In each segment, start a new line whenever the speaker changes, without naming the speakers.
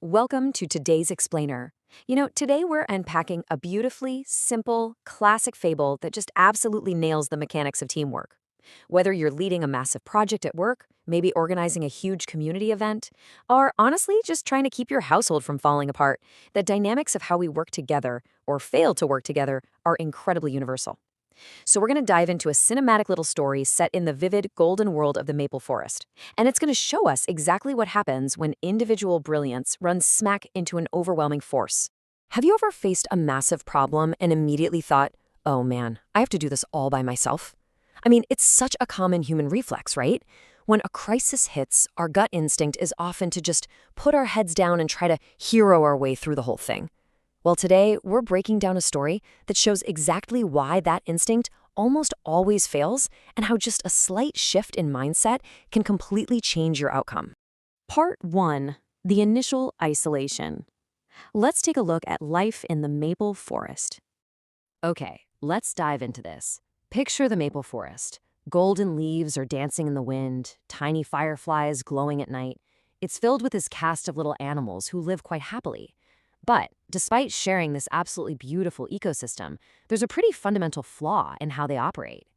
Welcome to today's explainer. Today we're unpacking a beautifully simple, classic fable that just absolutely nails the mechanics of teamwork. Whether you're leading a massive project at work, maybe organizing a huge community event, or honestly just trying to keep your household from falling apart, the dynamics of how we work together or fail to work together are incredibly universal. So we're going to dive into a cinematic little story set in the vivid golden world of the maple forest. And it's going to show us exactly what happens when individual brilliance runs smack into an overwhelming force. Have you ever faced a massive problem and immediately thought, oh man, I have to do this all by myself? I mean, it's such a common human reflex, right? When a crisis hits, our gut instinct is often to just put our heads down and try to hero our way through the whole thing. Well, today, we're breaking down a story that shows exactly why that instinct almost always fails and how just a slight shift in mindset can completely change your outcome. Part 1. The initial isolation. Let's take a look at life in the maple forest. Okay, let's dive into this. Picture the maple forest. Golden leaves are dancing in the wind, tiny fireflies glowing at night. It's filled with this cast of little animals who live quite happily. But despite sharing this absolutely beautiful ecosystem, there's a pretty fundamental flaw in how they operate.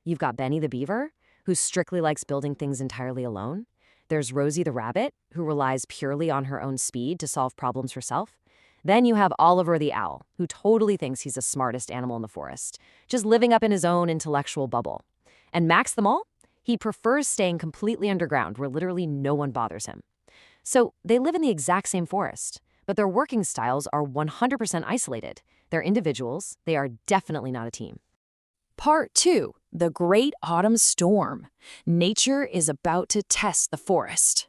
You've got Benny the beaver, who strictly likes building things entirely alone. There's Rosie the rabbit, who relies purely on her own speed to solve problems herself. Then you have Oliver the owl, who totally thinks he's the smartest animal in the forest, just living up in his own intellectual bubble. And Max the mole? He prefers staying completely underground where literally no one bothers him. So they live in the exact same forest, but their working styles are 100% isolated. They're individuals. They are definitely not a team. Part 2. The Great Autumn Storm. Nature is about to test the forest.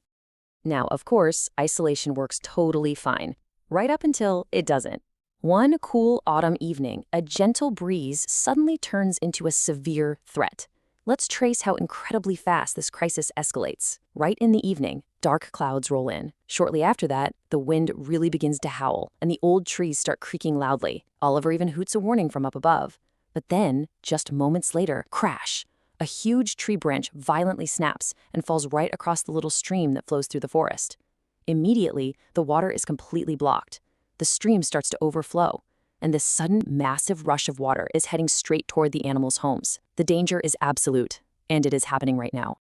Now, of course, isolation works totally fine, right up until it doesn't. One cool autumn evening, a gentle breeze suddenly turns into a severe threat. Let's trace how incredibly fast this crisis escalates. Right in the evening, dark clouds roll in. Shortly after that, the wind really begins to howl, and the old trees start creaking loudly. Oliver even hoots a warning from up above. But then, just moments later, crash! A huge tree branch violently snaps and falls right across the little stream that flows through the forest. Immediately, the water is completely blocked. The stream starts to overflow, and this sudden, massive rush of water is heading straight toward the animals' homes. The danger is absolute, and it is happening right now.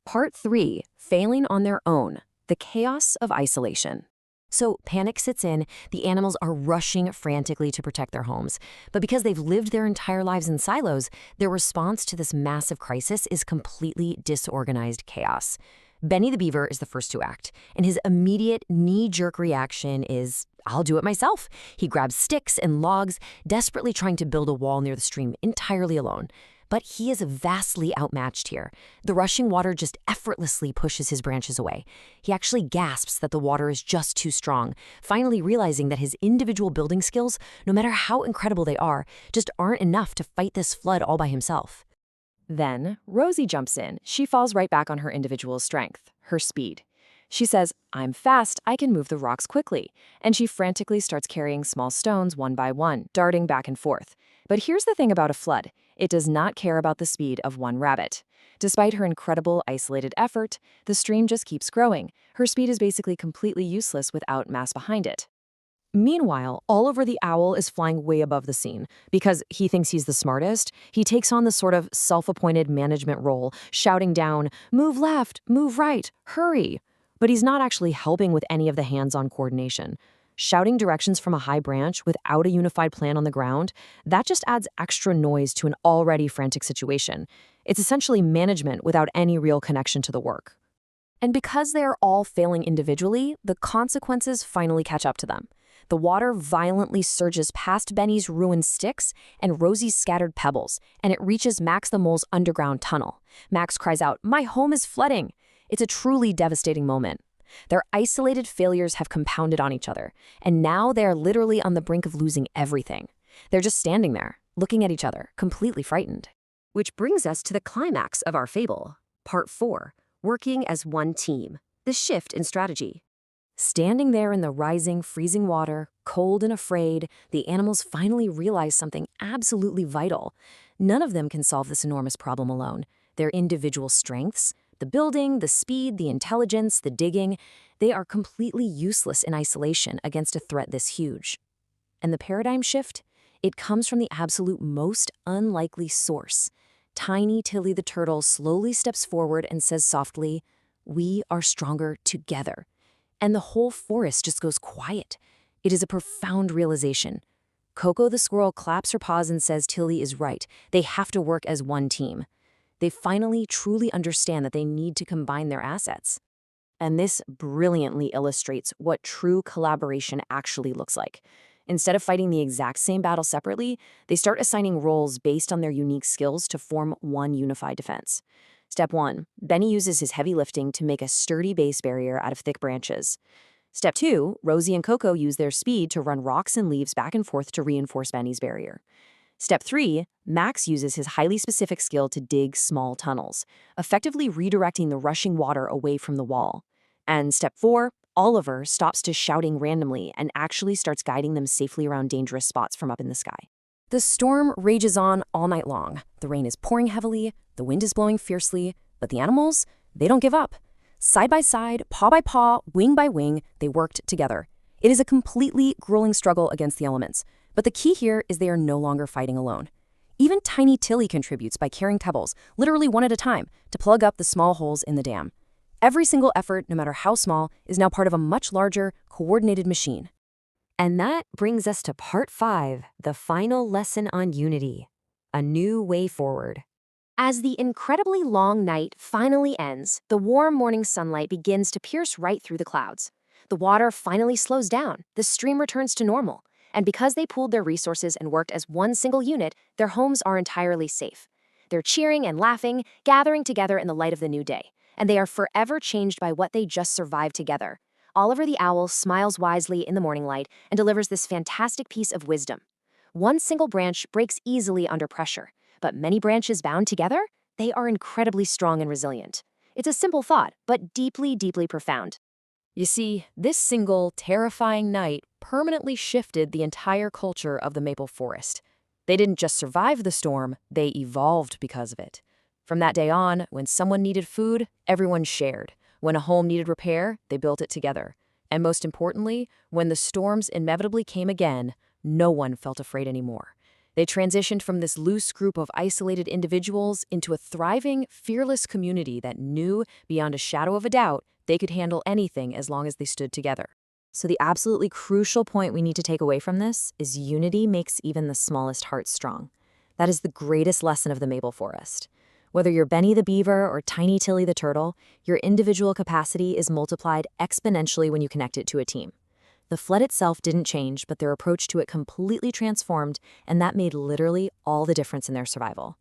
Part 3. Failing on their own. The chaos of isolation. So panic sits in, the animals are rushing frantically to protect their homes. But because they've lived their entire lives in silos, their response to this massive crisis is completely disorganized chaos. Benny the beaver is the first to act, and his immediate knee-jerk reaction is, I'll do it myself. He grabs sticks and logs, desperately trying to build a wall near the stream entirely alone. But he is vastly outmatched here. The rushing water just effortlessly pushes his branches away. He actually gasps that the water is just too strong, finally realizing that his individual building skills, no matter how incredible they are, just aren't enough to fight this flood all by himself. Then, Rosie jumps in. She falls right back on her individual strength, her speed. She says, I'm fast, I can move the rocks quickly. And she frantically starts carrying small stones one by one, darting back and forth. But here's the thing about a flood. It does not care about the speed of one rabbit. Despite her incredible isolated effort, the stream just keeps growing. Her speed is basically completely useless without mass behind it. Meanwhile, Oliver the owl is flying way above the scene. Because he thinks he's the smartest, he takes on the sort of self-appointed management role, shouting down, move left, move right, hurry. But he's not actually helping with any of the hands-on coordination. Shouting directions from a high branch without a unified plan on the ground, that just adds extra noise to an already frantic situation. It's essentially management without any real connection to the work. And because they are all failing individually, the consequences finally catch up to them. The water violently surges past Benny's ruined sticks and Rosie's scattered pebbles, and it reaches Max the mole's underground tunnel. Max cries out, "My home is flooding!" It's a truly devastating moment. Their isolated failures have compounded on each other, and now they are literally on the brink of losing everything. They're just standing there, looking at each other, completely frightened. Which brings us to the climax of our fable. Part 4. Working as one team. The shift in strategy. Standing there in the rising, freezing water, cold and afraid, the animals finally realize something absolutely vital. None of them can solve this enormous problem alone. Their individual strengths, the building, the speed, the intelligence, the digging, They are completely useless in isolation against a threat this huge. And the paradigm shift? It comes from the absolute most unlikely source. Tiny Tilly the turtle slowly steps forward and says softly, "We are stronger together." And the whole forest just goes quiet. It is a profound realization. Coco the squirrel claps her paws and says Tilly is right. They have to work as one team. They finally truly understand that they need to combine their assets. And this brilliantly illustrates what true collaboration actually looks like. Instead of fighting the exact same battle separately, they start assigning roles based on their unique skills to form one unified defense. Step 1. Benny uses his heavy lifting to make a sturdy base barrier out of thick branches. Step 2. Rosie and Coco use their speed to run rocks and leaves back and forth to reinforce Benny's barrier. Step 3. Max uses his highly specific skill to dig small tunnels, effectively redirecting the rushing water away from the wall. And Step 4. Oliver stops to shouting randomly and actually starts guiding them safely around dangerous spots from up in the sky. The storm rages on all night long. The rain is pouring heavily, the wind is blowing fiercely, but the animals, they don't give up. Side by side, paw by paw, wing by wing, they worked together. It is a completely grueling struggle against the elements, but the key here is they are no longer fighting alone. Even tiny Tilly contributes by carrying pebbles, literally one at a time, to plug up the small holes in the dam. Every single effort, no matter how small, is now part of a much larger, coordinated machine. And that brings us to part 5, the final lesson on unity, a new way forward. As the incredibly long night finally ends, the warm morning sunlight begins to pierce right through the clouds. The water finally slows down, the stream returns to normal, and because they pooled their resources and worked as one single unit, their homes are entirely safe. They're cheering and laughing, gathering together in the light of the new day, and they are forever changed by what they just survived together. Oliver the owl smiles wisely in the morning light and delivers this fantastic piece of wisdom. One single branch breaks easily under pressure, but many branches bound together, they are incredibly strong and resilient. It's a simple thought, but deeply, deeply profound. You see, this single, terrifying night permanently shifted the entire culture of the maple forest. They didn't just survive the storm, they evolved because of it. From that day on, when someone needed food, everyone shared. When a home needed repair, they built it together. And most importantly, when the storms inevitably came again, no one felt afraid anymore. They transitioned from this loose group of isolated individuals into a thriving, fearless community that knew, beyond a shadow of a doubt, they could handle anything as long as they stood together. So the absolutely crucial point we need to take away from this is unity makes even the smallest heart strong. That is the greatest lesson of the maple forest. Whether you're Benny the beaver or tiny Tilly the turtle, your individual capacity is multiplied exponentially when you connect it to a team. The flood itself didn't change, but their approach to it completely transformed, and that made literally all the difference in their survival.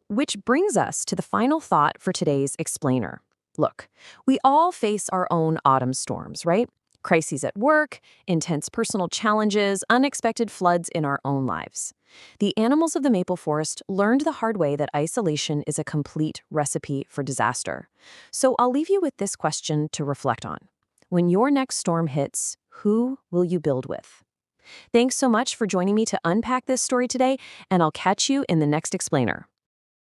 Which brings us to the final thought for today's explainer. Look, we all face our own autumn storms, right? Crises at work, intense personal challenges, unexpected floods in our own lives. The animals of the maple forest learned the hard way that isolation is a complete recipe for disaster. So I'll leave you with this question to reflect on. When your next storm hits, who will you build with? Thanks so much for joining me to unpack this story today, and I'll catch you in the next explainer.